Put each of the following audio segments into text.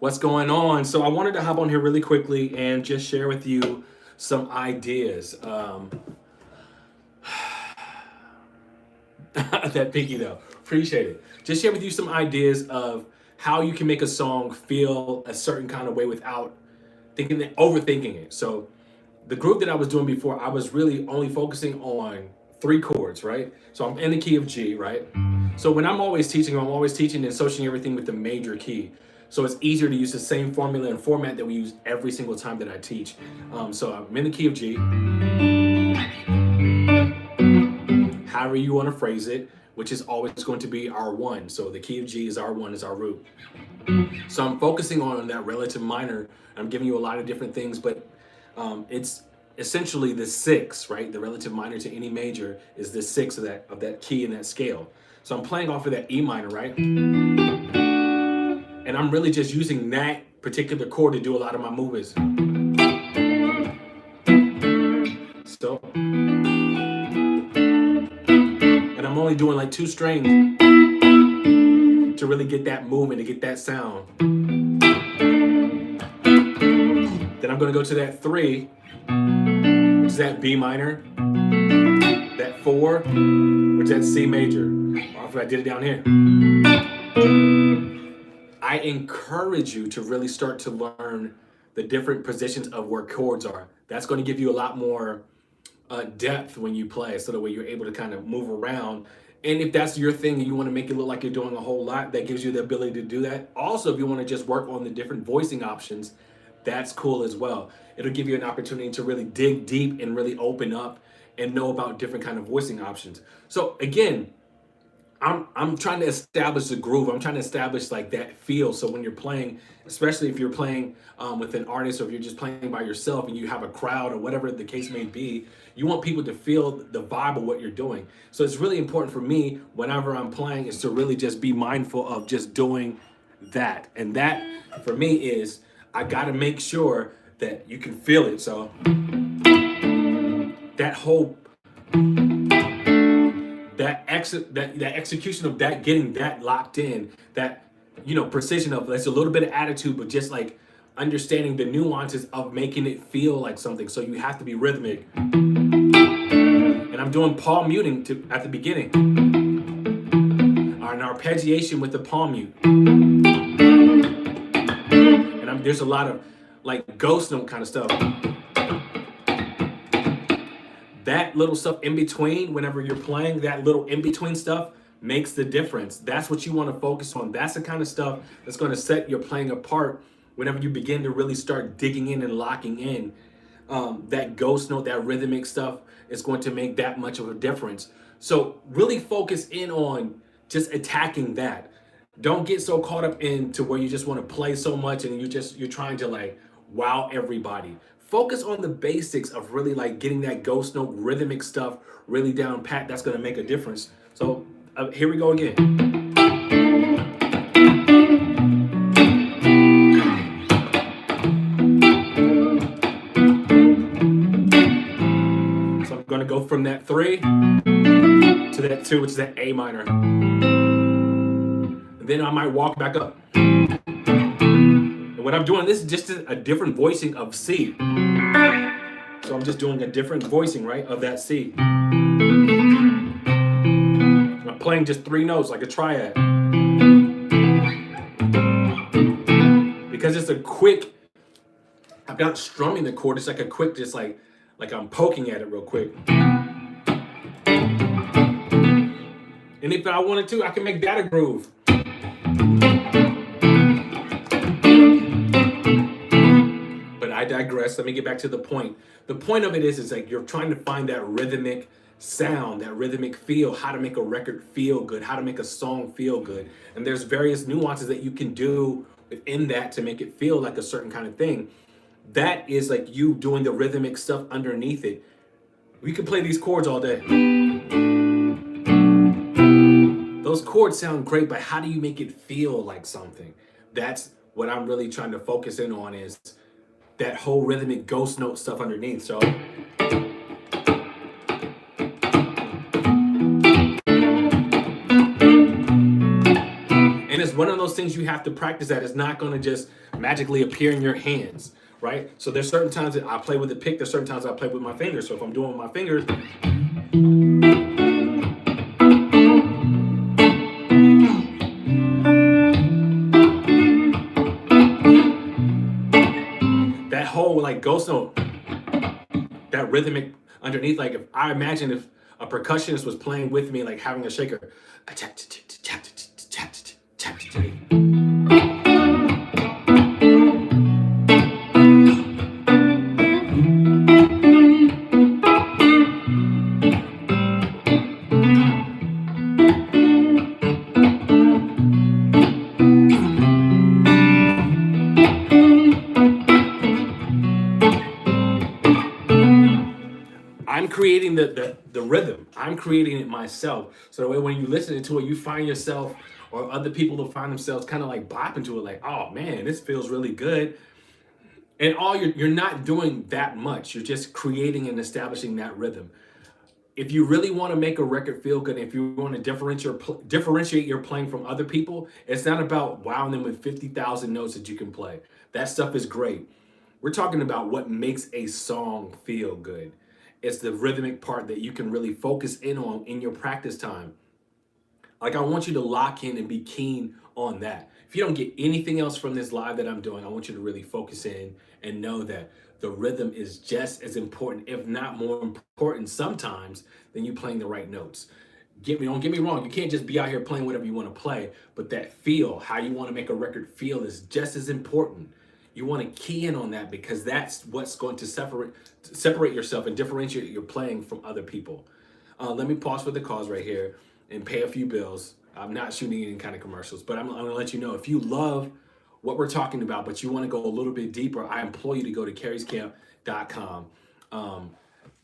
What's going on? So I wanted to hop on here really quickly and just share with you some ideas. That pinky though, appreciate it. Just share with you some ideas of how you can make a song feel a certain kind of way without overthinking it. So the group that I was doing before, I was really only focusing on three chords, right? So I'm in the key of G, right? So when I'm always teaching and associating everything with the major key. So it's easier to use the same formula and format that we use every single time that I teach. So I'm in the key of G, however you want to phrase it, which is always going to be R1. So the key of G is R1, is our root. So I'm focusing on that relative minor. I'm giving you a lot of different things, but it's essentially the six, right? The relative minor to any major is the six of that key in that scale. So I'm playing off of that E minor, right? And I'm really just using that particular chord to do a lot of my movements. So, and I'm only doing like two strings to really get that movement, to get that sound. Then I'm gonna go to that three, which is that B minor, that four, which is that C major. Or if I did it down here. I encourage you to really start to learn the different positions of where chords are. That's going to give you a lot more depth when you play, so that way you're able to kind of move around. And if that's your thing and you want to make it look like you're doing a whole lot, that gives you the ability to do that. Also, if you want to just work on the different voicing options, that's cool as well. It'll give you an opportunity to really dig deep and really open up and know about different kind of voicing options. So again, I'm trying to establish the groove. I'm trying to establish like that feel. So when you're playing, especially if you're playing with an artist, or if you're just playing by yourself and you have a crowd or whatever the case may be, you want people to feel the vibe of what you're doing. So it's really important for me whenever I'm playing is to really just be mindful of just doing that. And that for me is I got to make sure that you can feel it. So that whole that execution of that, getting that locked in, that precision of that's a little bit of attitude, but just like understanding the nuances of making it feel like something. So you have to be rhythmic. And I'm doing palm muting at the beginning, an arpeggiation with the palm mute. And there's a lot of like ghost note kind of stuff. That little stuff in between, whenever you're playing, that little in between stuff makes the difference. That's what you want to focus on. That's the kind of stuff that's going to set your playing apart whenever you begin to really start digging in and locking in. That ghost note, that rhythmic stuff is going to make that much of a difference. So really focus in on just attacking that. Don't get so caught up into where you just want to play so much and you're trying to like wow everybody. Focus on the basics of really like getting that ghost note rhythmic stuff really down pat. That's going to make a difference. So here we go again. So I'm going to go from that 3 to that 2, which is that A minor. And then I might walk back up. And what I'm doing, this is just a different voicing of C. So I'm just doing a different voicing, right, of that C. I'm playing just 3 notes like a triad. Because it's a quick, I'm not strumming the chord, it's like a quick, just like I'm poking at it real quick. And if I wanted to, I can make that a groove. But I digress. Let me get back to the point. The point of it is like you're trying to find that rhythmic sound, that rhythmic feel, how to make a record feel good, how to make a song feel good. And there's various nuances that you can do within that to make it feel like a certain kind of thing. That is like you doing the rhythmic stuff underneath it. We can play these chords all day. Those chords sound great, but how do you make it feel like something? That's what I'm really trying to focus in on, is that whole rhythmic ghost note stuff underneath. So and it's one of those things you have to practice that is not going to just magically appear in your hands, right? So there's certain times that I play with the pick, there's certain times I play with my fingers. So if I'm doing with my fingers, that whole like ghost note, that rhythmic underneath, like if I imagine if a percussionist was playing with me, like having a shaker, I'm creating the rhythm. I'm creating it myself. So that way when you listen to it, you find yourself or other people will find themselves kind of like bopping to it, like, oh man, this feels really good. And all you're not doing that much. You're just creating and establishing that rhythm. If you really want to make a record feel good, if you want to differentiate your playing from other people, it's not about wowing them with 50,000 notes that you can play. That stuff is great. We're talking about what makes a song feel good. It's the rhythmic part that you can really focus in on in your practice time. Like I want you to lock in and be keen on that. If you don't get anything else from this live that I'm doing, I want you to really focus in and know that the rhythm is just as important, if not more important sometimes than you playing the right notes. Don't get me wrong, you can't just be out here playing whatever you want to play, but that feel, how you want to make a record feel is just as important. You want to key in on that because that's what's going to separate yourself and differentiate your playing from other people. Let me pause for the cause right here and pay a few bills. I'm not shooting any kind of commercials, but I'm gonna let you know, if you love what we're talking about, but you want to go a little bit deeper, I implore you to go to kerryscamp.com.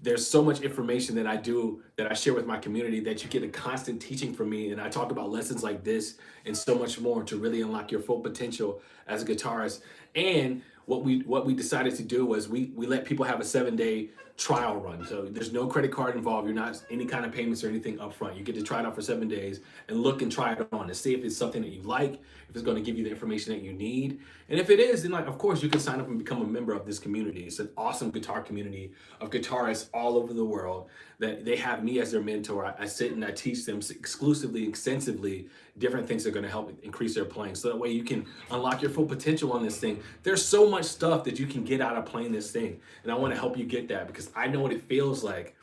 There's so much information that I share with my community that you get a constant teaching from me. And I talk about lessons like this and so much more to really unlock your full potential as a guitarist. And what we decided to do was we let people have a 7-day trial run. So there's no credit card involved. You're not any kind of payments or anything up front. You get to try it out for 7 days and look and try it on and see if it's something that you like, if it's going to give you the information that you need. And if it is, then like, of course, you can sign up and become a member of this community. It's an awesome guitar community of guitarists all over the world that they have me as their mentor. I sit and I teach them exclusively, extensively, different things that are going to help increase their playing. So that way you can unlock your full potential on this thing. There's so much stuff that you can get out of playing this thing. And I want to help you get that because I know what it feels like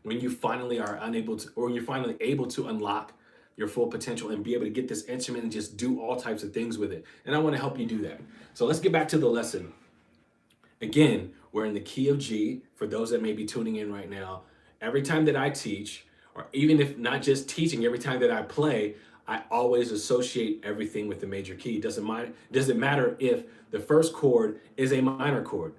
when you finally are unable to, or you're finally able to unlock your full potential and be able to get this instrument and just do all types of things with it. And I want to help you do that. So let's get back to the lesson. Again, we're in the key of G for those that may be tuning in right now. Every time that I teach, or even if not just teaching, every time that I play, I always associate everything with the major key. Doesn't matter if the first chord is a minor chord.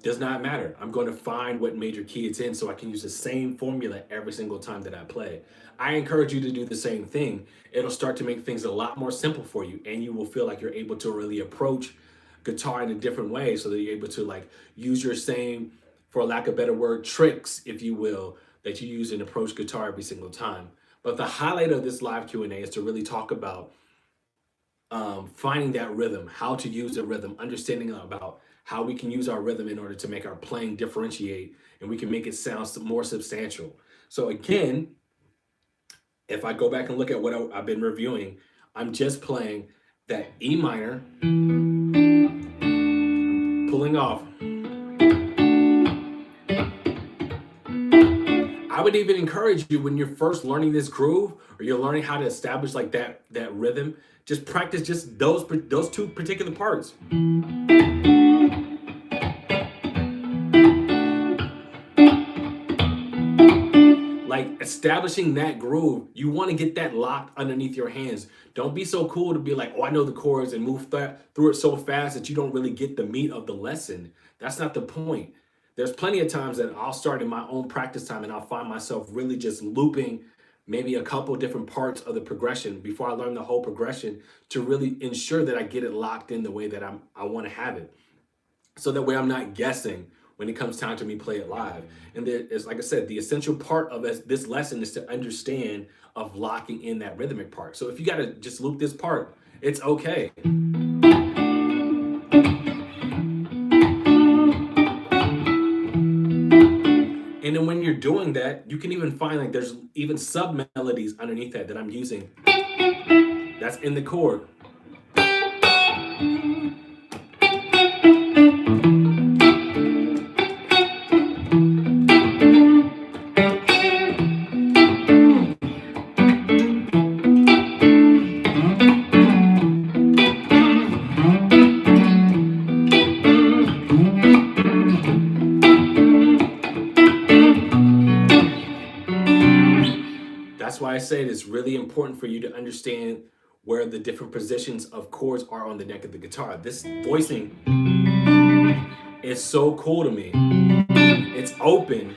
Does not matter. I'm going to find what major key it's in so I can use the same formula every single time that I play. I encourage you to do the same thing. It'll start to make things a lot more simple for you, and you will feel like you're able to really approach guitar in a different way so that you're able to like use your same, for lack of a better word, tricks, if you will, that you use and approach guitar every single time. But the highlight of this live Q&A is to really talk about finding that rhythm, how to use the rhythm, understanding about how we can use our rhythm in order to make our playing differentiate and we can make it sound more substantial. So again, if I go back and look at what I've been reviewing, I'm just playing that E minor, pulling off. I would even encourage you when you're first learning this groove or you're learning how to establish like that rhythm, just practice just those two particular parts. Like establishing that groove, you want to get that locked underneath your hands. Don't be so cool to be like, oh, I know the chords and move through it so fast that you don't really get the meat of the lesson. That's not the point. There's plenty of times that I'll start in my own practice time and I'll find myself really just looping maybe a couple different parts of the progression before I learn the whole progression to really ensure that I get it locked in the way that I want to have it. So that way I'm not guessing when it comes time to me play it live. And there is, like I said, the essential part of this lesson is to understand of locking in that rhythmic part. So if you got to just loop this part It's okay. And then when you're doing that, you can even find like there's even sub melodies underneath that I'm using. That's in the chord. That's why I say it's really important for you to understand where the different positions of chords are on the neck of the guitar. This voicing is so cool to me. It's open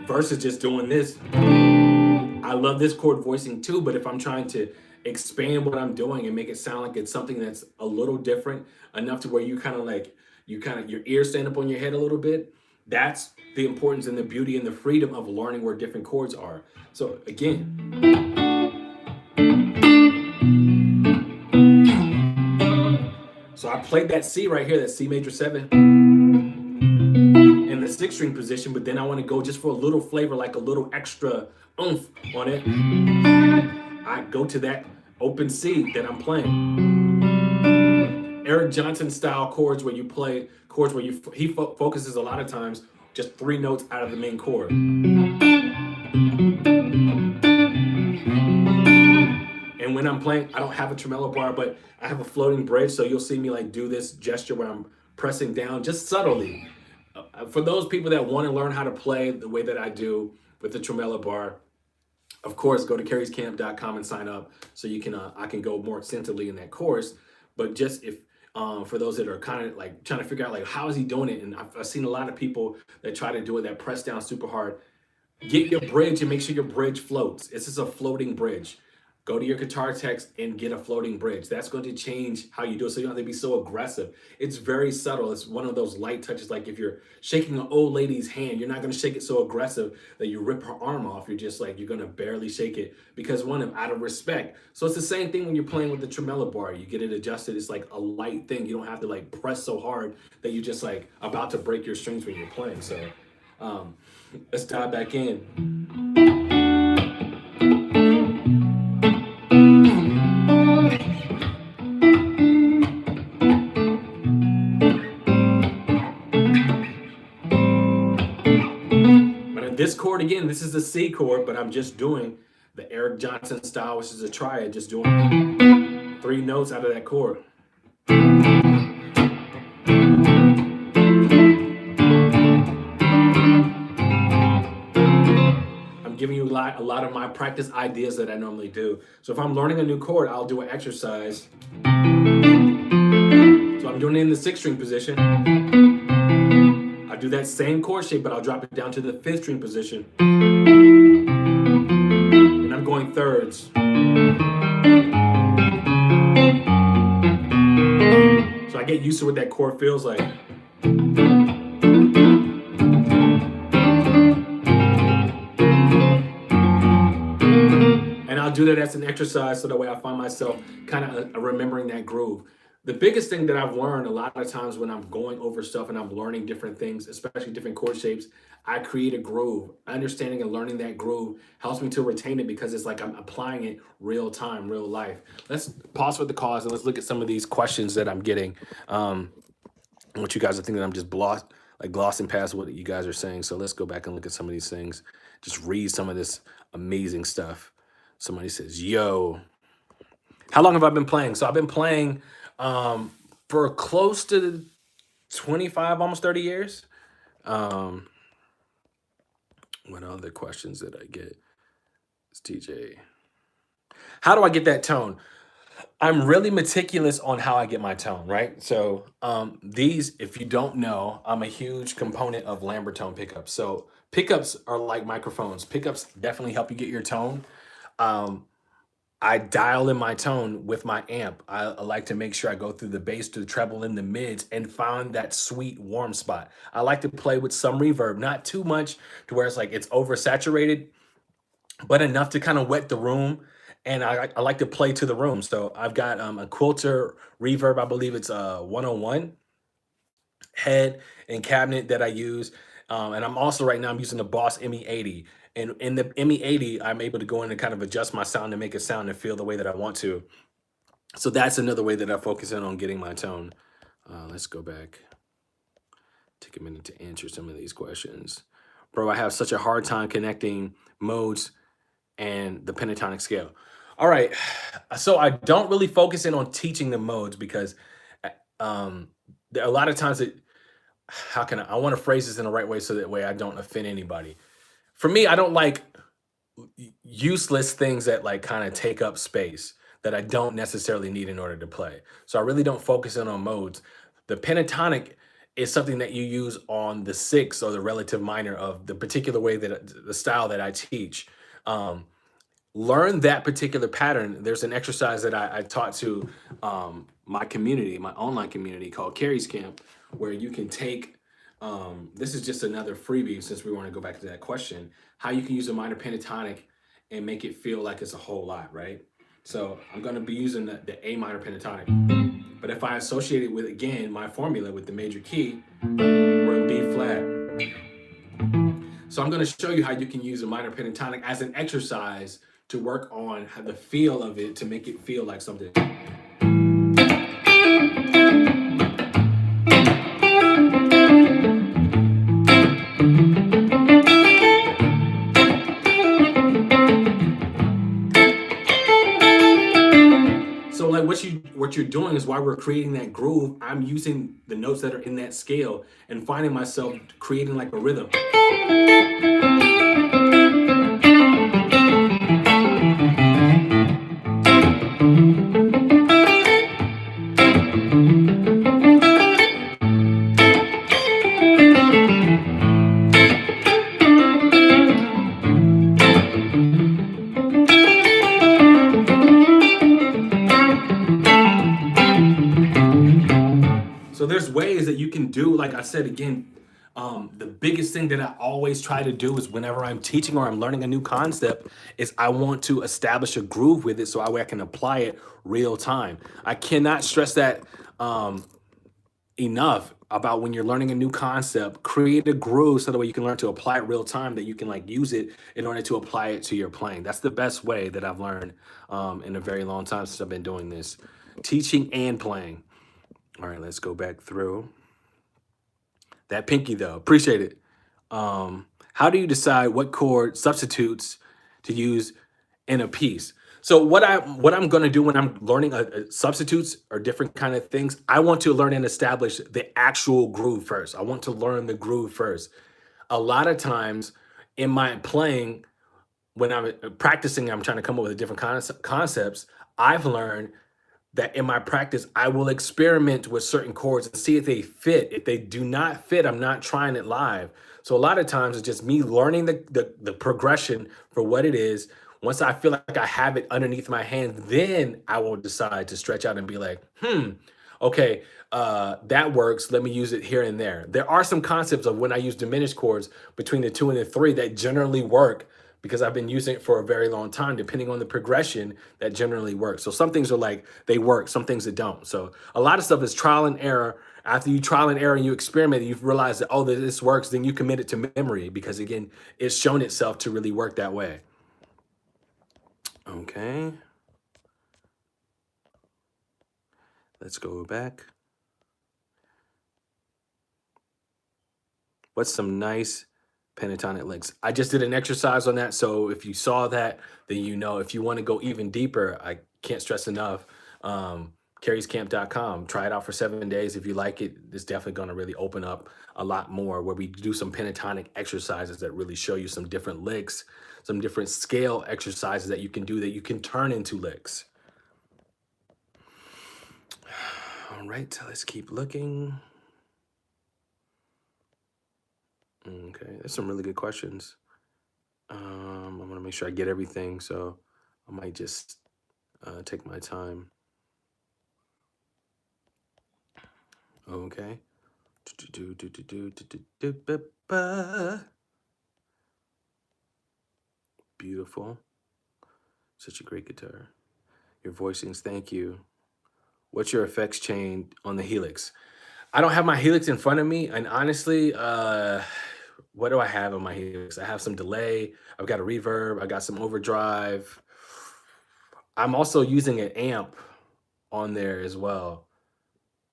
versus just doing this. I love this chord voicing too, but if I'm trying to expand what I'm doing and make it sound like it's something that's a little different, enough to where you kind of like, your ears stand up on your head a little bit, that's the importance and the beauty and the freedom of learning where different chords are. So again, so I played that C right here, that C major 7 in the 6th string position, but then I want to go just for a little flavor, like a little extra oomph on it. I go to that open C that I'm playing. Eric Johnson style chords where you play chords where he focuses a lot of times just 3 notes out of the main chord. And when I'm playing, I don't have a tremolo bar, but I have a floating bridge, so you'll see me like do this gesture where I'm pressing down just subtly. For those people that want to learn how to play the way that I do with the tremolo bar, of course, go to kerryscamp.com and sign up so you can I can go more extensively in that course. But just if for those that are kind of like trying to figure out like how is he doing it, and I've seen a lot of people that try to do it that press down super hard. Get your bridge and make sure your bridge floats. This is a floating bridge. Go to your guitar text and get a floating bridge. That's going to change how you do it, so you don't have to be so aggressive. It's very subtle. It's one of those light touches, like if you're shaking an old lady's hand, you're not going to shake it so aggressive that you rip her arm off. You're just like, you're going to barely shake it because out of respect. So it's the same thing when you're playing with the tremolo bar. You get it adjusted. It's like a light thing. You don't have to like press so hard that you're just like about to break your strings when you're playing. So let's dive back in. This chord again, this is the C chord, but I'm just doing the Eric Johnson style, which is a triad, just doing 3 notes out of that chord. I'm giving you a lot of my practice ideas that I normally do. So if I'm learning a new chord, I'll do an exercise. So I'm doing it in the 6th string position. Do that same chord shape, but I'll drop it down to the 5th string position. And I'm going thirds. So I get used to what that chord feels like. And I'll do that as an exercise so that way I find myself kind of remembering that groove. The biggest thing that I've learned a lot of times when I'm going over stuff and I'm learning different things, especially different chord shapes, I create a groove. Understanding and learning that groove helps me to retain it because it's like I'm applying it real time, real life. Let's pause for the cause and let's look at some of these questions that I'm getting. What you guys are thinking that I'm just glossing past what you guys are saying. So let's go back and look at some of these things. Just read some of this amazing stuff. Somebody says, yo, how long have I been playing? So I've been playing for close to 25, almost 30 years. What other questions did I get? It's TJ. How do I get that tone? I'm really meticulous on how I get my tone, right? So these, if you don't know, I'm a huge component of Lambertone pickups. So pickups are like microphones. Pickups definitely help you get your tone. I dial in my tone with my amp. I like to make sure I go through the bass to the treble in the mids and find that sweet warm spot. I like to play with some reverb, not too much to where it's like it's oversaturated, but enough to kind of wet the room and I like to play to the room. So I've got a quilter reverb. I believe it's 101 head and cabinet that I use. And I'm also right now I'm using the Boss ME80. And in the ME80, I'm able to go in and kind of adjust my sound to make it sound and feel the way that I want to. So that's another way that I focus in on getting my tone. Let's go back. Take a minute to answer some of these questions. Bro, I have such a hard time connecting modes and the pentatonic scale. All right. So I don't really focus in on teaching the modes because um, there are a lot of times that, how can I want to phrase this in the right way so that way I don't offend anybody. For me, I don't like useless things that like kind of take up space that I don't necessarily need in order to play. So I really don't focus in on modes. The pentatonic is something that you use on the sixth or the relative minor of the particular way that the style that I teach. Um, Learn that particular pattern. There's an exercise that I taught to my community, my online community called Kerry's Camp, where you can take, this is just another freebie since we want to go back to that question, how you can use a minor pentatonic and make it feel like it's a whole lot, right? So I'm going to be using the A minor pentatonic. But if I associate it with, again, my formula with the major key, we're in B flat. So I'm going to show you how you can use a minor pentatonic as an exercise to work on how the feel of it to make it feel like something. So like what you're doing is while we're creating that groove, I'm using the notes that are in that scale and finding myself creating like a rhythm. So there's ways that you can do, like I said again, the biggest thing that I always try to do is whenever I'm teaching or I'm learning a new concept is I want to establish a groove with it so I can apply it real time. I cannot stress that enough about when you're learning a new concept, create a groove so that way you can learn to apply it real time, that you can like use it in order to apply it to your playing. That's the best way that I've learned in a very long time since I've been doing this, teaching and playing. All right, let's go back through. That pinky though, appreciate it. How do you decide what chord substitutes to use in a piece? So what I'm going to do when I'm learning substitutes or different kind of things, I want to learn and establish the actual groove first. I want to learn the groove first. A lot of times in my playing, when I'm practicing, I'm trying to come up with different concepts. I've learned that in my practice, I will experiment with certain chords and see if they fit. If they do not fit, I'm not trying it live. So a lot of times it's just me learning the progression for what it is. Once I feel like I have it underneath my hand, then I will decide to stretch out and be like, okay, that works. Let me use it here and there. There are some concepts of when I use diminished chords between the 2 and the 3 that generally work because I've been using it for a very long time, depending on the progression that generally works. So some things are like, they work, some things that don't. So a lot of stuff is trial and error. After you trial and error and you experiment, and you realize that, oh, this works, then you commit it to memory because again, it's shown itself to really work that way. Okay. Let's go back. What's some nice pentatonic licks? I just did an exercise on that. So if you saw that, then you know. If you want to go even deeper, I can't stress enough. Carriescamp.com. Try it out for 7 days. If you like it, it's definitely going to really open up a lot more where we do some pentatonic exercises that really show you some different licks, some different scale exercises that you can do that you can turn into licks. All right, so let's keep looking. Okay, there's some really good questions. I want to make sure I get everything, so I might just take my time. Okay. Beautiful. Such a great guitar. Your voicings, thank you. What's your effects chain on the Helix? I don't have my Helix in front of me, and honestly, what do I have on my Helix? I have some delay. I've got a reverb. I got some overdrive. I'm also using an amp on there as well.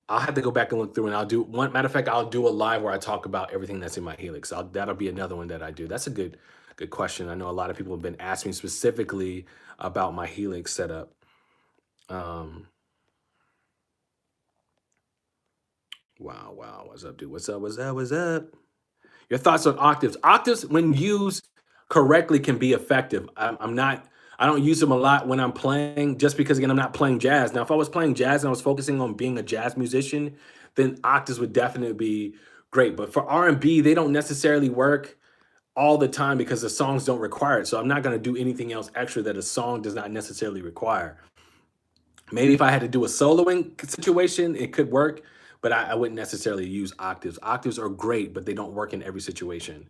I'll have to go back and look through, and I'll do one. Matter of fact, I'll do a live where I talk about everything that's in my Helix. That'll be another one that I do. That's a good question. I know a lot of people have been asking specifically about my Helix setup. Um, wow. What's up, dude? What's up? Your thoughts on octaves? Octaves, when used correctly, can be effective. I'm not. I don't use them a lot when I'm playing, just because again I'm not playing jazz. Now, if I was playing jazz and I was focusing on being a jazz musician, then octaves would definitely be great. But for R&B, they don't necessarily work all the time because the songs don't require it. So I'm not going to do anything else extra that a song does not necessarily require. Maybe if I had to do a soloing situation, it could work, but I wouldn't necessarily use octaves. Octaves are great, but they don't work in every situation.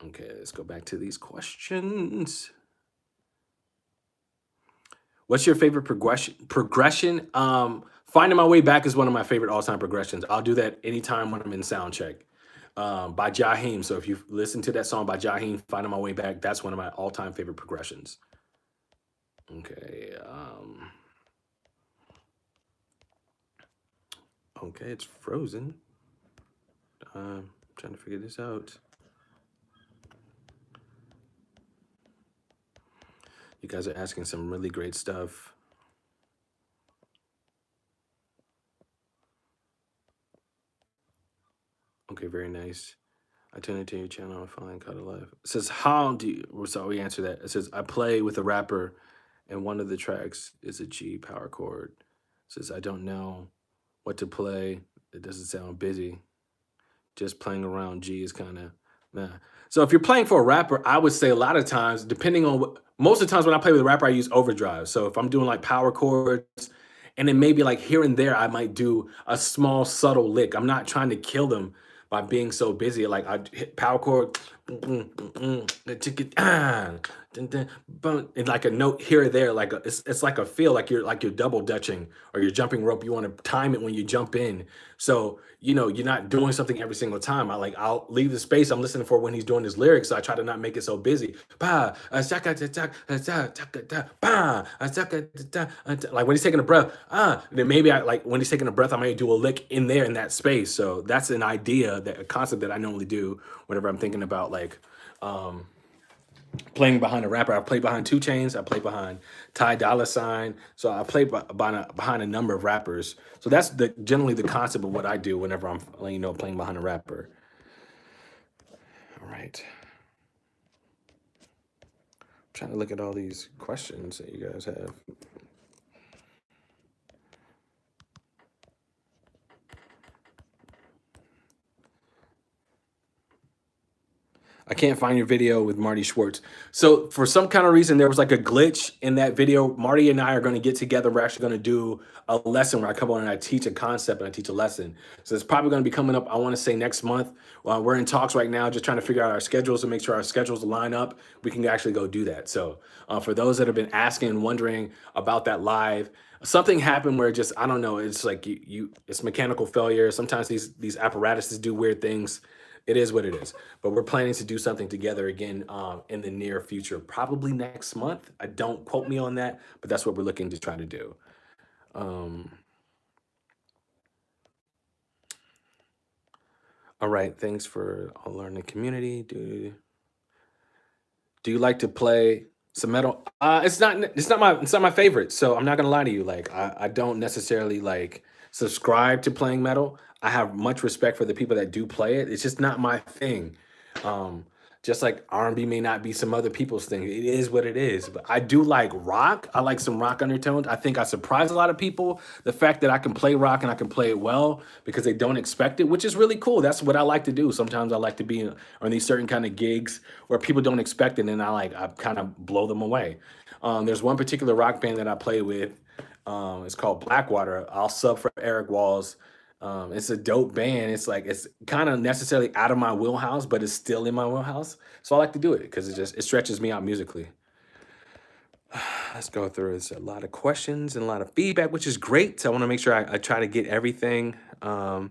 Okay, let's go back to these questions. What's your favorite progression? Finding My Way Back is one of my favorite all-time progressions. I'll do that anytime when I'm in sound check. By Jaheim. So if you listen to that song by Jaheim, Finding My Way Back, that's one of my all-time favorite progressions. Okay. Okay, it's frozen. Trying to figure this out. You guys are asking some really great stuff. Okay, very nice. I tune into your channel and find Cut Life. It says, how do you, so we answer that. It says, I play with a rapper and one of the tracks is a G power chord. It says, I don't know what to play. It doesn't sound busy. Just playing around G is kind of, nah. So if you're playing for a rapper, I would say a lot of times, depending on what, most of the times when I play with a rapper, I use overdrive. So if I'm doing like power chords, and then maybe like here and there, I might do a small subtle lick. I'm not trying to kill them by being so busy. Like I hit power chord, and like a note here or there, like it's like a feel, like you're double dutching or you're jumping rope. You want to time it when you jump in, so you're not doing something every single time. I'll leave the space I'm listening for when he's doing his lyrics, so I try to not make it so busy. Like when he's taking a breath, then maybe I like when he's taking a breath, I might do a lick in there in that space. So that's an idea, that a concept that I normally do whenever I'm thinking about like playing behind a rapper. I play behind 2 Chainz. I play behind Ty Dolla Sign. So I play behind a number of rappers. So that's generally the concept of what I do whenever I'm playing behind a rapper. All right. I'm trying to look at all these questions that you guys have. I can't find your video with Marty Schwartz. So for some kind of reason, there was like a glitch in that video. Marty and I are going to get together. We're actually going to do a lesson where I come on and I teach a concept and I teach a lesson. So it's probably going to be coming up, I want to say next month. We're in talks right now, just trying to figure out our schedules to make sure our schedules line up. We can actually go do that. So for those that have been asking and wondering about that live, something happened where just, I don't know, it's like it's mechanical failure. Sometimes these apparatuses do weird things. It is what it is. But we're planning to do something together again in the near future, probably next month. I don't quote me on that, but that's what we're looking to try to do. All right, thanks for all learning community. Do you like to play some metal? It's not my favorite. So I'm not gonna lie to you. Like I don't necessarily like subscribe to playing metal. I have much respect for the people that do play it. It's just not my thing. Um, just like R&B may not be some other people's thing. It is what it is. But I do like rock. I like some rock undertones. I think I surprise a lot of people. The fact that I can play rock and I can play it well because they don't expect it, which is really cool. That's what I like to do. Sometimes I like to be on these certain kind of gigs where people don't expect it, and I kind of blow them away. There's one particular rock band that I play with. It's called Blackwater. I'll sub for Eric Walls. It's a dope band. It's kind of necessarily out of my wheelhouse, but it's still in my wheelhouse. So I like to do it because it stretches me out musically. Let's go through. It's a lot of questions and a lot of feedback, which is great. So I want to make sure I try to get everything. I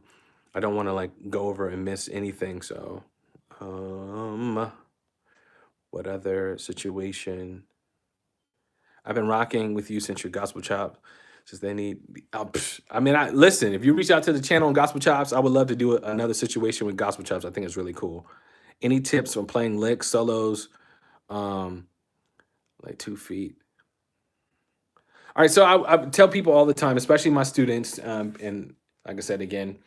don't want to like go over and miss anything. So, um, what other situation? I've been rocking with you since your gospel chop. Since they need, I mean, I listen. If you reach out to the channel on gospel chops, I would love to do another situation with gospel chops. I think it's really cool. Any tips on playing licks, solos, um, like 2 feet? All right, so I tell people all the time, especially my students, and like I said again,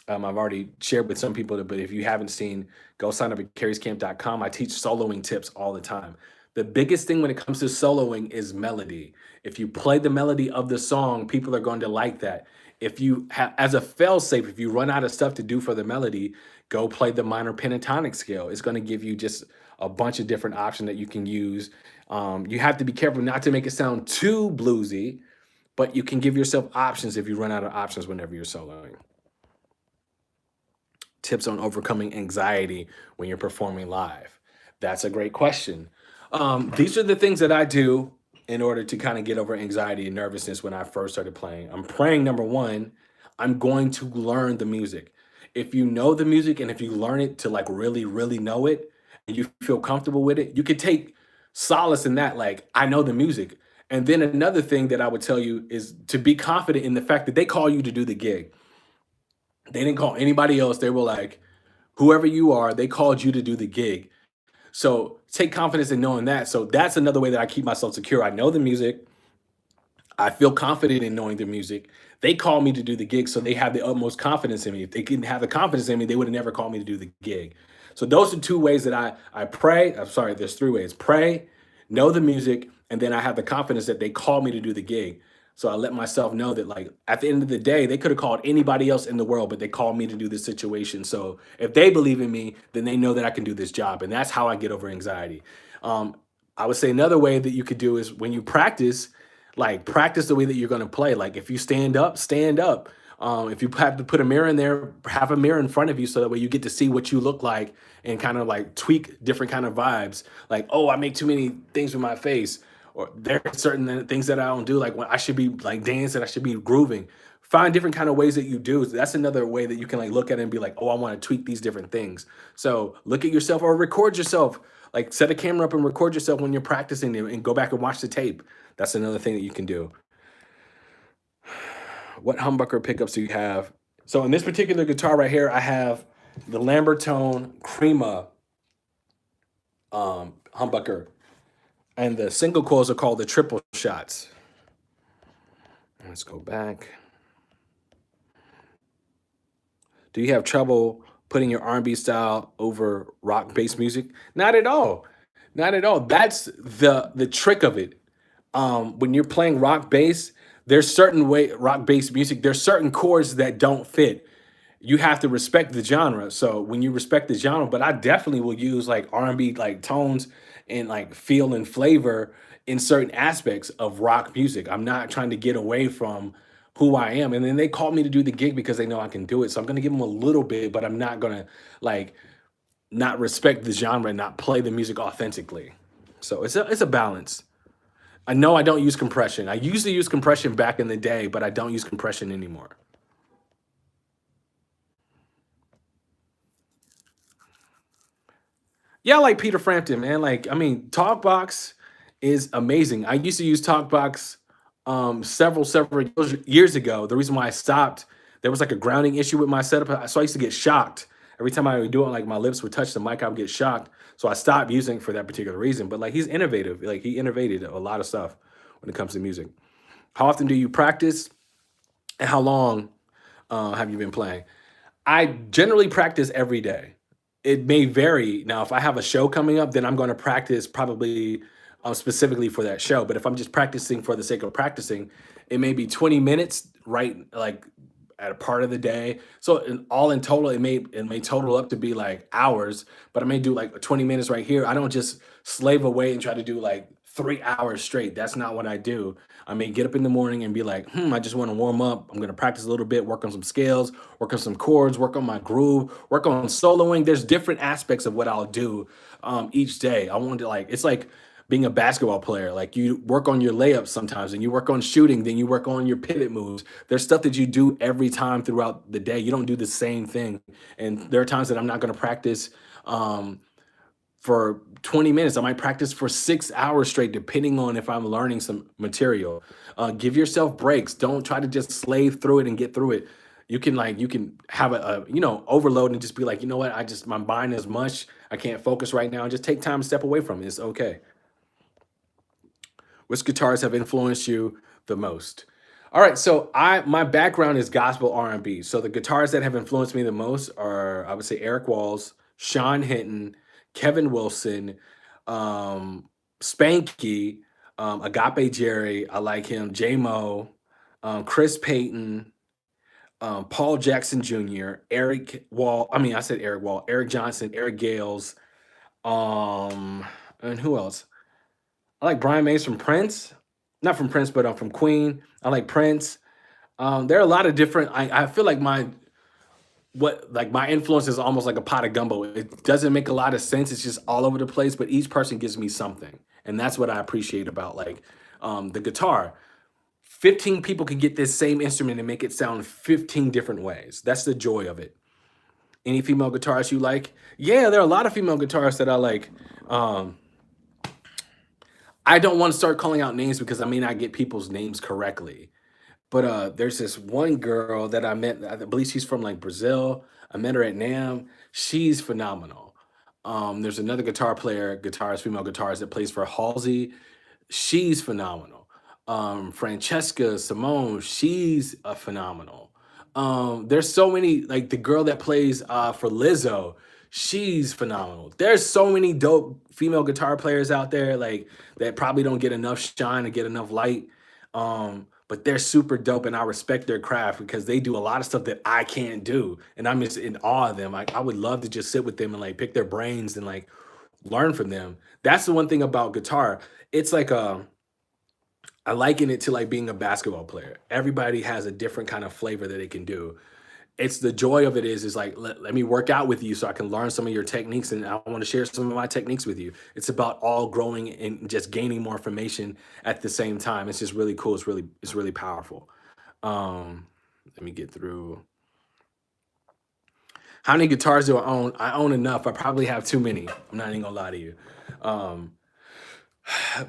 I've already shared with some people, but if you haven't seen, go sign up at carriescamp.com. I teach soloing tips all the time. The biggest thing when it comes to soloing is melody. If you play the melody of the song, people are going to like that. If you have, as a fail-safe, if you run out of stuff to do for the melody, go play the minor pentatonic scale. It's going to give you just a bunch of different options that you can use. You have to be careful not to make it sound too bluesy, but you can give yourself options if you run out of options whenever you're soloing. Tips on overcoming anxiety when you're performing live. That's a great question. These are the things that I do in order to kind of get over anxiety and nervousness when I first started playing. I'm praying, number one, I'm going to learn the music. If you know the music and if you learn it to like really, really know it and you feel comfortable with it, you can take solace in that. Like, I know the music. And then another thing that I would tell you is to be confident in the fact that they call you to do the gig. They didn't call anybody else. They were like, whoever you are, they called you to do the gig. So take confidence in knowing that. So that's another way that I keep myself secure. I know the music. I feel confident in knowing the music. They call me to do the gig, so they have the utmost confidence in me. If they didn't have the confidence in me, they would have never called me to do the gig. So those are two ways that I pray. I'm sorry, there's three ways: pray, know the music, and then I have the confidence that they call me to do the gig. So I let myself know that, like, at the end of the day, they could have called anybody else in the world, but they called me to do this situation. So if they believe in me, then they know that I can do this job, and that's how I get over anxiety. Um, I would say another way that you could do is when you practice, like practice the way that you're going to play. Like if you stand up, stand up. If you have to put a mirror in there, have a mirror in front of you so that way you get to see what you look like and kind of like tweak different kind of vibes. Like, oh, I make too many things with my face, or there are certain things that I don't do. Like when I should be like dancing, I should be grooving. Find different kind of ways that you do. That's another way that you can like look at it and be like, oh, I want to tweak these different things. So look at yourself or record yourself. Like set a camera up and record yourself when you're practicing and go back and watch the tape. That's another thing that you can do. What humbucker pickups do you have? So in this particular guitar right here, I have the Lambertone Crema humbucker, and the single coils are called the triple shots. Let's go back. Do you have trouble putting your R&B style over rock based music? Not at all. Not at all. That's the trick of it. When you're playing rock bass, there's certain way rock based music, there's certain chords that don't fit. You have to respect the genre. So when you respect the genre, but I definitely will use like R&B like tones and like feel and flavor in certain aspects of rock music. I'm not trying to get away from who I am. And then they called me to do the gig because they know I can do it. So I'm gonna give them a little bit, but I'm not gonna like not respect the genre and not play the music authentically. So it's a balance. I know I don't use compression. I used to use compression back in the day, but I don't use compression anymore. Yeah, I like Peter Frampton, man. Like, I mean, TalkBox is amazing. I used to use TalkBox several years ago. The reason why I stopped, there was like a grounding issue with my setup. So I used to get shocked. Every time I would do it, like my lips would touch the mic, I would get shocked. So I stopped using it for that particular reason. But like he's innovative. Like he innovated a lot of stuff when it comes to music. How often do you practice? And how long have you been playing? I generally practice every day. It may vary. Now, if I have a show coming up, then I'm going to practice probably specifically for that show. But if I'm just practicing for the sake of practicing, it may be 20 minutes, right? Like at a part of the day. So all in total, it may total up to be like hours. But I may do like 20 minutes right here. I don't just slave away and try to do like 3 hours straight. That's not what I do. I may get up in the morning and be like, I just want to warm up. I'm going to practice a little bit, work on some scales, work on some chords, work on my groove, work on soloing. There's different aspects of what I'll do each day. I want to like, it's like being a basketball player. Like you work on your layups sometimes, and you work on shooting, then you work on your pivot moves. There's stuff that you do every time throughout the day. You don't do the same thing. And there are times that I'm not going to practice um, for 20 minutes. I might practice for 6 hours straight, depending on if I'm learning some material. Give yourself breaks. Don't try to just slave through it and get through it. You can have overload and just be like, you know what, my mind is mush. I can't focus right now. Just take time to step away from it. It's okay. Which guitars have influenced you the most? All right, so my background is gospel R&B. So the guitars that have influenced me the most are, I would say, Eric Walls, Sean Hinton, Kevin Wilson, um, Spanky, Agape Jerry. I like him. J Mo, Chris Payton, Paul Jackson Jr., Eric Wall. I mean, I said Eric Wall, Eric Johnson, Eric Gales, and who else? I like Brian Mays from Prince, not from Prince, but from Queen. I like Prince. There are a lot of different. I feel like my influence is almost like a pot of gumbo. It doesn't make a lot of sense. It's just all over the place. But each person gives me something, and that's what I appreciate about the guitar. 15 people can get this same instrument and make it sound 15 different ways. That's the joy of it. Any female guitarists you like? Yeah, there are a lot of female guitarists that I like. I don't want to start calling out names because I may not get people's names correctly. But there's this one girl that I met. I believe she's from like Brazil. I met her at NAMM. She's phenomenal. There's another female guitarist that plays for Halsey. She's phenomenal. Francesca Simone, she's a phenomenal. There's so many, like the girl that plays for Lizzo, she's phenomenal. There's so many dope female guitar players out there, like that probably don't get enough shine and get enough light. But they're super dope, and I respect their craft because they do a lot of stuff that I can't do, and I'm just in awe of them. Like I would love to just sit with them and like pick their brains and like learn from them. That's the one thing about guitar. It's like I liken it to like being a basketball player. Everybody has a different kind of flavor that they can do. It's the joy of it is like let me work out with you so I can learn some of your techniques, and I want to share some of my techniques with you. It's about all growing and just gaining more information at the same time. It's just really cool. It's really powerful. Let me get through. How many guitars do I own? I own enough. I probably have too many. I'm not even gonna lie to you. Um,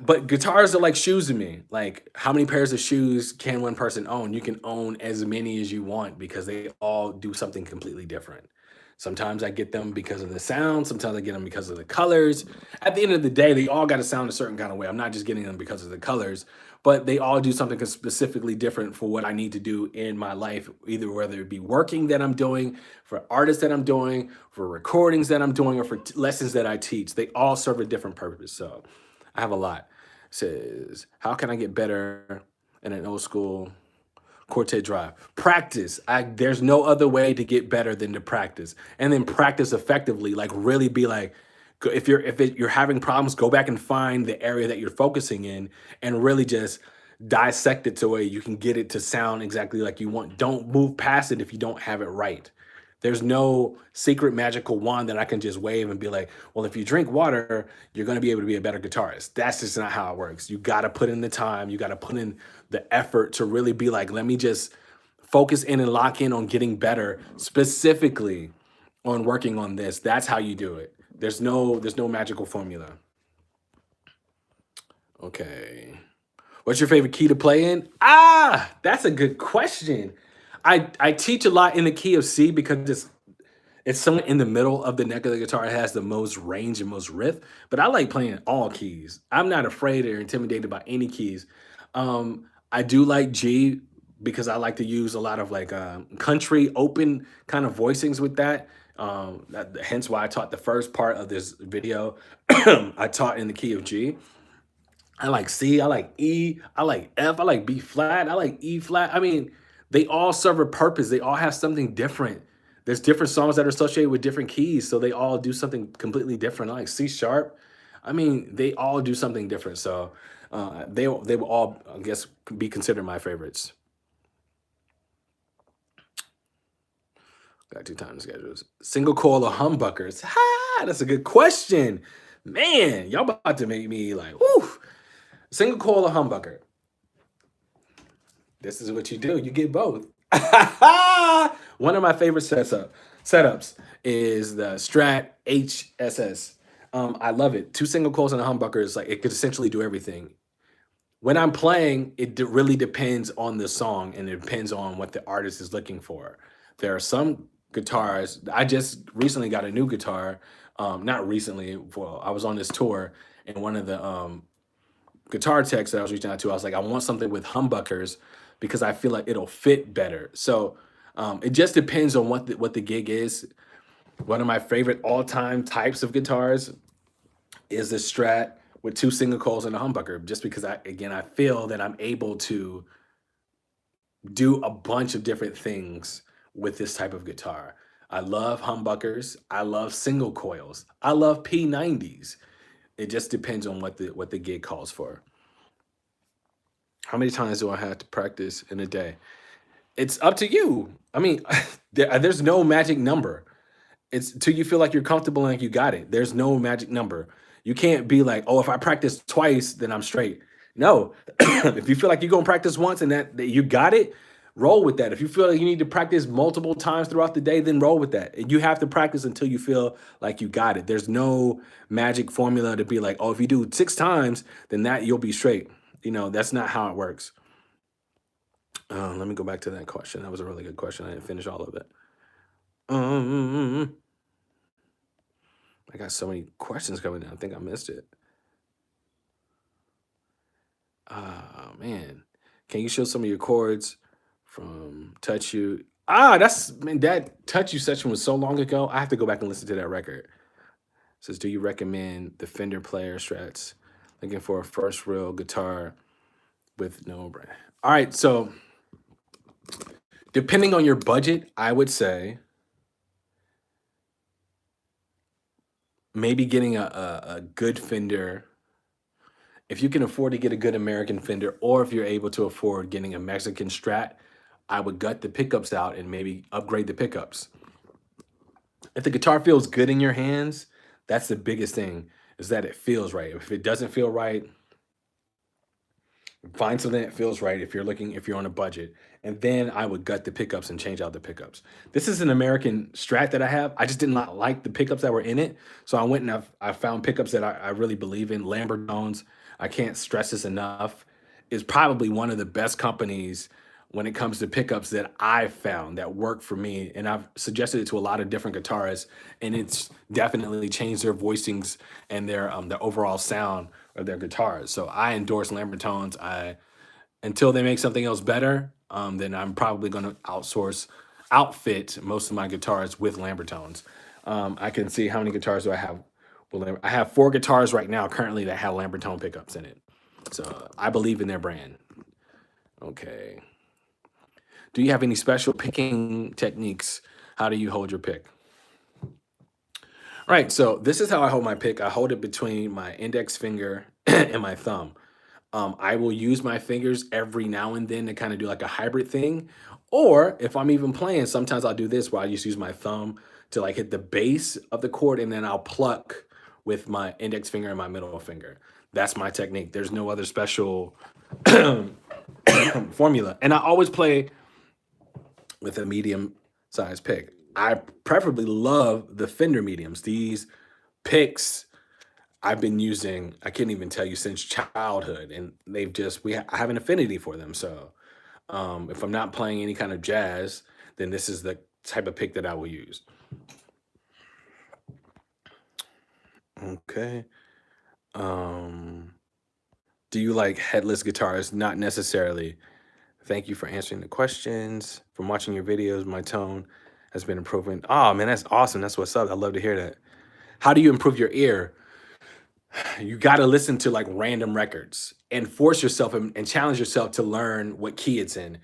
but guitars are like shoes to me. Like, how many pairs of shoes can one person own? You can own as many as you want because they all do something completely different. Sometimes I get them because of the sound. Sometimes I get them because of the colors. At the end of the day, they all got to sound a certain kind of way. I'm not just getting them because of the colors, but they all do something specifically different for what I need to do in my life, either whether it be working that I'm doing, for artists that I'm doing, for recordings that I'm doing, or for lessons that I teach. They all serve a different purpose. So I have a lot. It says, how can I get better in an old school Quartet Drive? Practice. There's no other way to get better than to practice, and then practice effectively. Like really be like, you're having problems, go back and find the area that you're focusing in, and really just dissect it to where you can get it to sound exactly like you want. Don't move past it if you don't have it right. There's no secret magical wand that I can just wave and be like, well, if you drink water, you're going to be able to be a better guitarist. That's just not how it works. You got to put in the time. You got to put in the effort to really be like, let me just focus in and lock in on getting better, specifically on working on this. That's how you do it. There's no magical formula. Okay. What's your favorite key to play in? That's a good question. I teach a lot in the key of C because it's somewhere in the middle of the neck of the guitar. It has the most range and most riff, but I like playing all keys. I'm not afraid or intimidated by any keys. I do like G because I like to use a lot of like country open kind of voicings with that. Hence why I taught the first part of this video. I taught in the key of G. I like C, I like E, I like F, I like B flat, I like E flat. I mean, they all serve a purpose. They all have something different. There's different songs that are associated with different keys, so they all do something completely different. I like C sharp. I mean, they all do something different. So they will all, I guess, be considered my favorites. Got 2 time schedules. Single coil or humbuckers? Ha! That's a good question. Man, y'all about to make me like, whoo. Single coil or humbucker. This is what you do. You get both. One of my favorite setups is the Strat HSS. I love it. Two single coils and a humbucker is like it could essentially do everything. When I'm playing, really depends on the song and it depends on what the artist is looking for. There are some guitars. I just recently got a new guitar. Not recently. Well, I was on this tour and one of the guitar techs that I was reaching out to, I was like, I want something with humbuckers because I feel like it'll fit better. So it just depends on what the gig is. One of my favorite all-time types of guitars is the Strat with two single coils and a humbucker, just because I feel that I'm able to do a bunch of different things with this type of guitar. I love humbuckers. I love single coils. I love P90s. It just depends on what the gig calls for. How many times do I have to practice in a day? It's up to you. I mean, there's no magic number. It's till you feel like you're comfortable and like you got it. There's no magic number. You can't be like, oh, if I practice twice, then I'm straight. No, if you feel like you're gonna practice once and that you got it, roll with that. If you feel like you need to practice multiple times throughout the day, then roll with that. And you have to practice until you feel like you got it. There's no magic formula to be like, oh, if you do 6 times, then that you'll be straight. That's not how it works. Let me go back to that question. That was a really good question. I didn't finish all of it. I got so many questions coming in. I think I missed it. Oh man. Can you show some of your chords from Touch You? That Touch You session was so long ago. I have to go back and listen to that record. It says, do you recommend the Fender Player Strats? Looking for a first real guitar with no brand. All right, so depending on your budget, I would say maybe getting a good Fender. If you can afford to get a good American Fender, or if you're able to afford getting a Mexican Strat, I would gut the pickups out and maybe upgrade the pickups. If the guitar feels good in your hands, that's the biggest thing, is that it feels right. If it doesn't feel right, find something that feels right if you're on a budget. And then I would gut the pickups and change out the pickups. This is an American Strat that I have. I just did not like the pickups that were in it. So I went and I found pickups that I really believe in. Lambert Tones, I can't stress this enough, is probably one of the best companies when it comes to pickups that I've found that work for me. And I've suggested it to a lot of different guitarists, and it's definitely changed their voicings and their overall sound of their guitars. So I endorse Lambert Tones. Until they make something else better, then I'm probably going to outfit most of my guitars with Lambert Tones. I can see how many guitars do I have. Well, I have 4 guitars right now currently that have Lambert Tone pickups in it. So I believe in their brand. Okay. Do you have any special picking techniques? How do you hold your pick? Right, so this is how I hold my pick. I hold it between my index finger and my thumb. I will use my fingers every now and then to kind of do like a hybrid thing. Or if I'm even playing, sometimes I'll do this where I just use my thumb to like hit the base of the chord and then I'll pluck with my index finger and my middle finger. That's my technique. There's no other special formula. And I always play with a medium size pick. I preferably love the Fender mediums. These picks I've been using, I can't even tell you, since childhood, and I have an affinity for them. So if I'm not playing any kind of jazz, then this is the type of pick that I will use. Okay. Do you like headless guitars? Not necessarily. Thank you for answering the questions. From watching your videos, my tone has been improving. Oh man, that's awesome. That's what's up. I love to hear that. How do you improve your ear? You got to listen to like random records and force yourself and challenge yourself to learn what key it's in.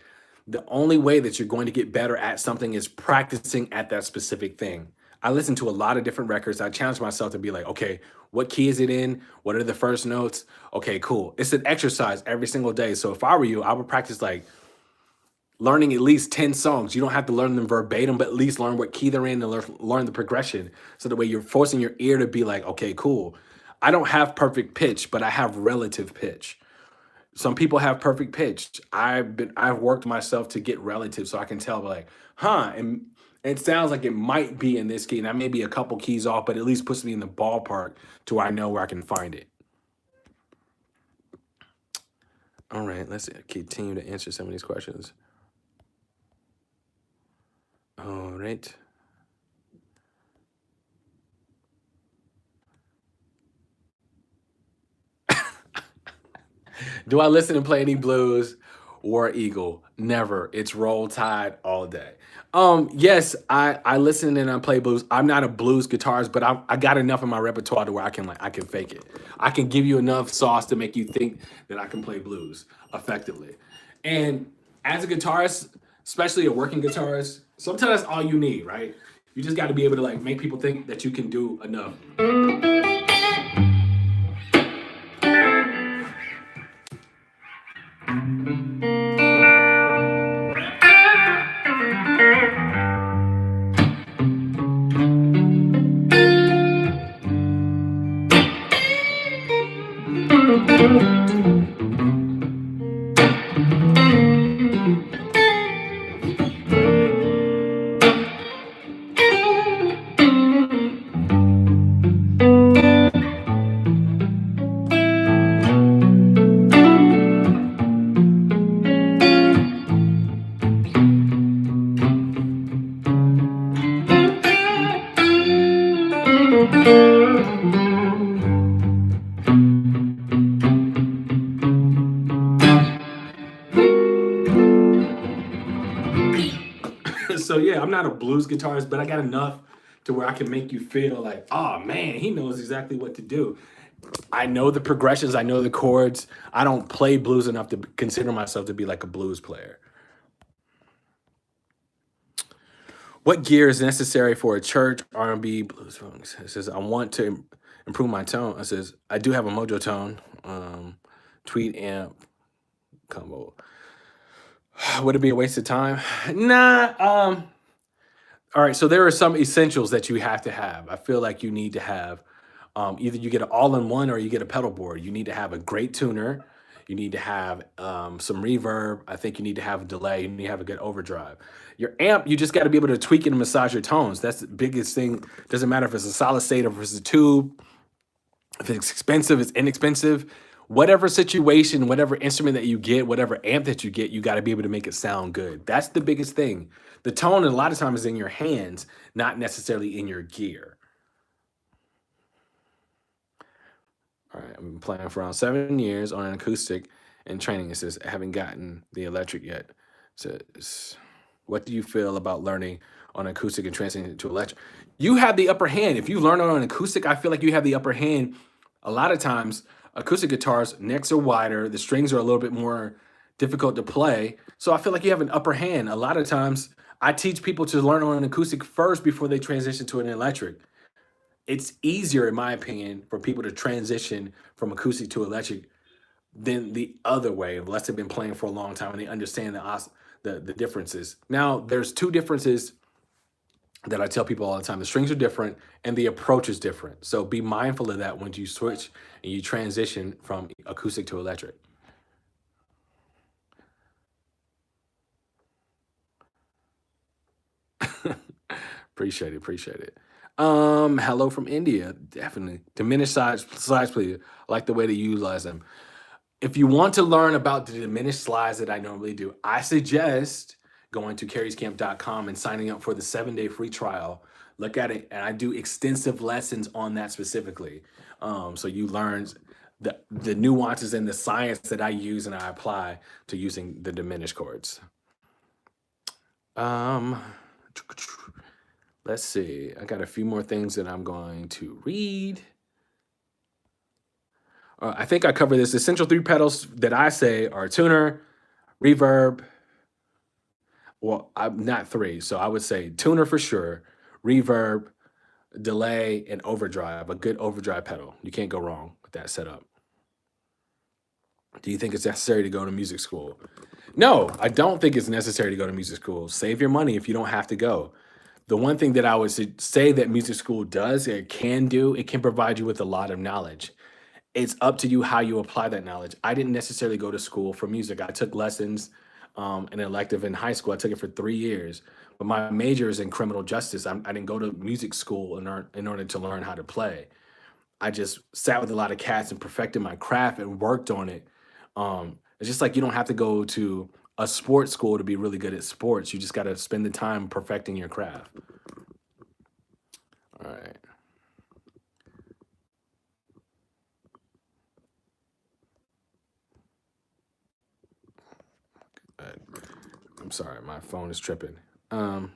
The only way that you're going to get better at something is practicing at that specific thing. I listen to a lot of different records. I challenge myself to be like, okay, what key is it in? What are the first notes? Okay, cool. It's an exercise every single day. So if I were you, I would practice like learning at least 10 songs. You don't have to learn them verbatim, but at least learn what key they're in and learn the progression. So the way you're forcing your ear to be like, okay, cool. I don't have perfect pitch, but I have relative pitch. Some people have perfect pitch. I've worked myself to get relative so I can tell like, huh, and it sounds like it might be in this key. And I may be a couple keys off, but at least puts me in the ballpark to where I know where I can find it. All right, let's continue to answer some of these questions. All right. Do I listen and play any blues? War Eagle? Never. It's Roll Tide all day. Yes, I listen and I play blues. I'm not a blues guitarist, but I got enough in my repertoire to where I can fake it. I can give you enough sauce to make you think that I can play blues effectively. And as a guitarist, especially a working guitarist, sometimes that's all you need, right? You just got to be able to like make people think that you can do enough. So yeah, I'm not a blues guitarist, but I got enough to where I can make you feel like, oh man, he knows exactly what to do. I know the progressions, I know the chords. I don't play blues enough to consider myself to be like a blues player. What gear is necessary for a church R&B blues song? It says I want to improve my tone. It says I do have a mojo tone, tweet amp combo. Would it be a waste of time? Nah. All right. So there are some essentials that you have to have. I feel like you need to have either you get an all-in-one or you get a pedal board. You need to have a great tuner. You need to have some reverb. I think you need to have a delay. You need to have a good overdrive. Your amp, you just got to be able to tweak it and massage your tones. That's the biggest thing. Doesn't matter if it's a solid state or if it's a tube, if it's expensive, it's inexpensive. Whatever situation, whatever instrument that you get, whatever amp that you get, you got to be able to make it sound good. That's the biggest thing. The tone, a lot of times, is in your hands, not necessarily in your gear. All right, I've been playing for around 7 years on an acoustic and training. It says, I haven't gotten the electric yet. It says, what do you feel about learning on acoustic and transitioning to electric? You have the upper hand. If you learn on an acoustic, I feel like you have the upper hand. A lot of times, acoustic guitars, necks are wider, the strings are a little bit more difficult to play. So I feel like you have an upper hand. A lot of times, I teach people to learn on an acoustic first before they transition to an electric. It's easier, in my opinion, for people to transition from acoustic to electric than the other way, unless they've been playing for a long time and they understand the differences. Now, there's two differences that I tell people all the time. The strings are different and the approach is different. So be mindful of that when you switch and you transition from acoustic to electric. Appreciate it, appreciate it. Hello from India, definitely. Diminished slides, please. I like the way to utilize them. If you want to learn about the diminished slides that I normally do, I suggest going to carriescamp.com and signing up for the 7-day free trial. Look at it, and I do extensive lessons on that specifically. So you learn the nuances and the science that I use and I apply to using the diminished chords. Let's see. I got a few more things that I'm going to read. I think I covered this. Essential 3 pedals that I say are tuner, reverb. Well, I'm not 3, so I would say tuner for sure, reverb, delay, and overdrive. A good overdrive pedal. You can't go wrong with that setup. Do you think it's necessary to go to music school? No, I don't think it's necessary to go to music school. Save your money if you don't have to go. The one thing that I would say that music school does, it can do, it can provide you with a lot of knowledge. It's up to you how you apply that knowledge. I didn't necessarily go to school for music. I took lessons, an elective in high school. I took it for 3 years, but my major is in criminal justice. I didn't go to music school in order to learn how to play. I just sat with a lot of cats and perfected my craft and worked on it. It's just like you don't have to go to a sports school to be really good at sports. You just got to spend the time perfecting your craft. All right. I'm sorry, my phone is tripping. Um,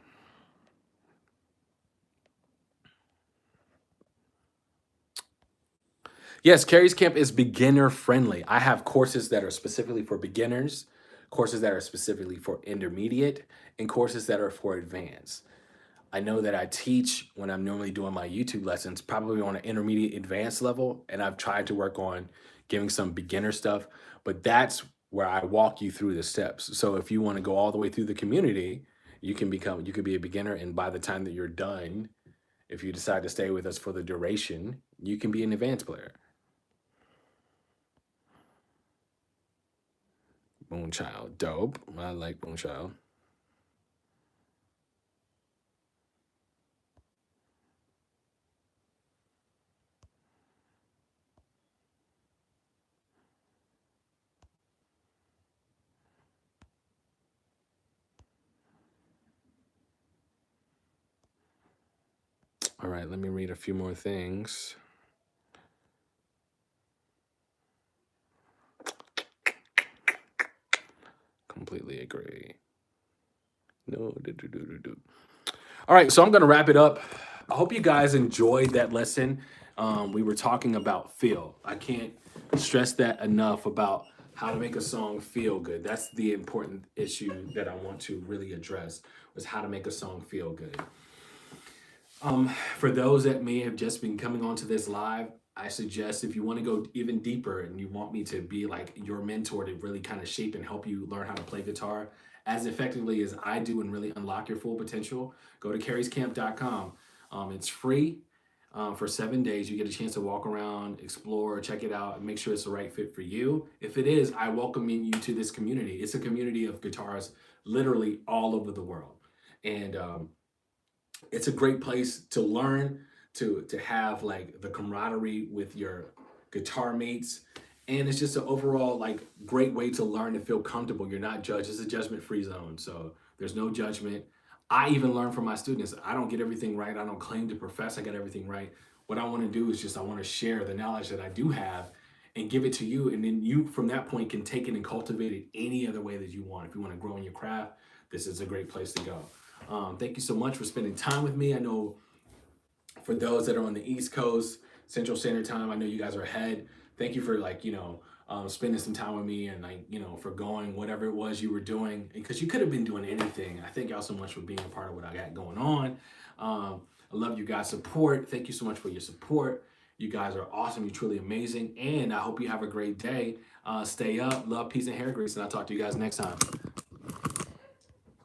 yes, Carrie's Camp is beginner friendly. I have courses that are specifically for beginners, courses that are specifically for intermediate, and courses that are for advanced. I know that I teach when I'm normally doing my YouTube lessons, probably on an intermediate advanced level, and I've tried to work on giving some beginner stuff, but that's where I walk you through the steps. So if you want to go all the way through the community, you could be a beginner, and by the time that you're done, if you decide to stay with us for the duration, you can be an advanced player. Moonchild, dope. I like Moonchild. All right, let me read a few more things. Completely agree. No, do. All right, so I'm gonna wrap it up. I hope you guys enjoyed that lesson. We were talking about feel. I can't stress that enough about how to make a song feel good. That's the important issue that I want to really address was how to make a song feel good. For those that may have just been coming onto this live, I suggest if you want to go even deeper and you want me to be like your mentor to really kind of shape and help you learn how to play guitar as effectively as I do and really unlock your full potential, go to carriescamp.com. It's free for 7 days. You get a chance to walk around, explore, check it out, and make sure it's the right fit for you. If it is, I welcome you to this community. It's a community of guitarists literally all over the world. And it's a great place to learn, to have like the camaraderie with your guitar mates, and it's just an overall like great way to learn and feel comfortable. You're not judged. It's a judgment-free zone, so there's no judgment. I even learn from my students. I don't get everything right. I don't claim to profess I got everything right. What I want to do is just I want to share the knowledge that I do have and give it to you, and then you from that point can take it and cultivate it any other way that you want. If you want to grow in your craft, this is a great place to go. Thank you so much for spending time with me. I know for those that are on the East Coast, Central Standard Time, I know you guys are ahead. Thank you for like, spending some time with me and like, for going whatever it was you were doing, because you could have been doing anything. I thank y'all so much for being a part of what I got going on. I love you guys' support. Thank you so much for your support. You guys are awesome. You're truly amazing. And I hope you have a great day. Stay up. Love, peace, and hair grease. And I'll talk to you guys next time.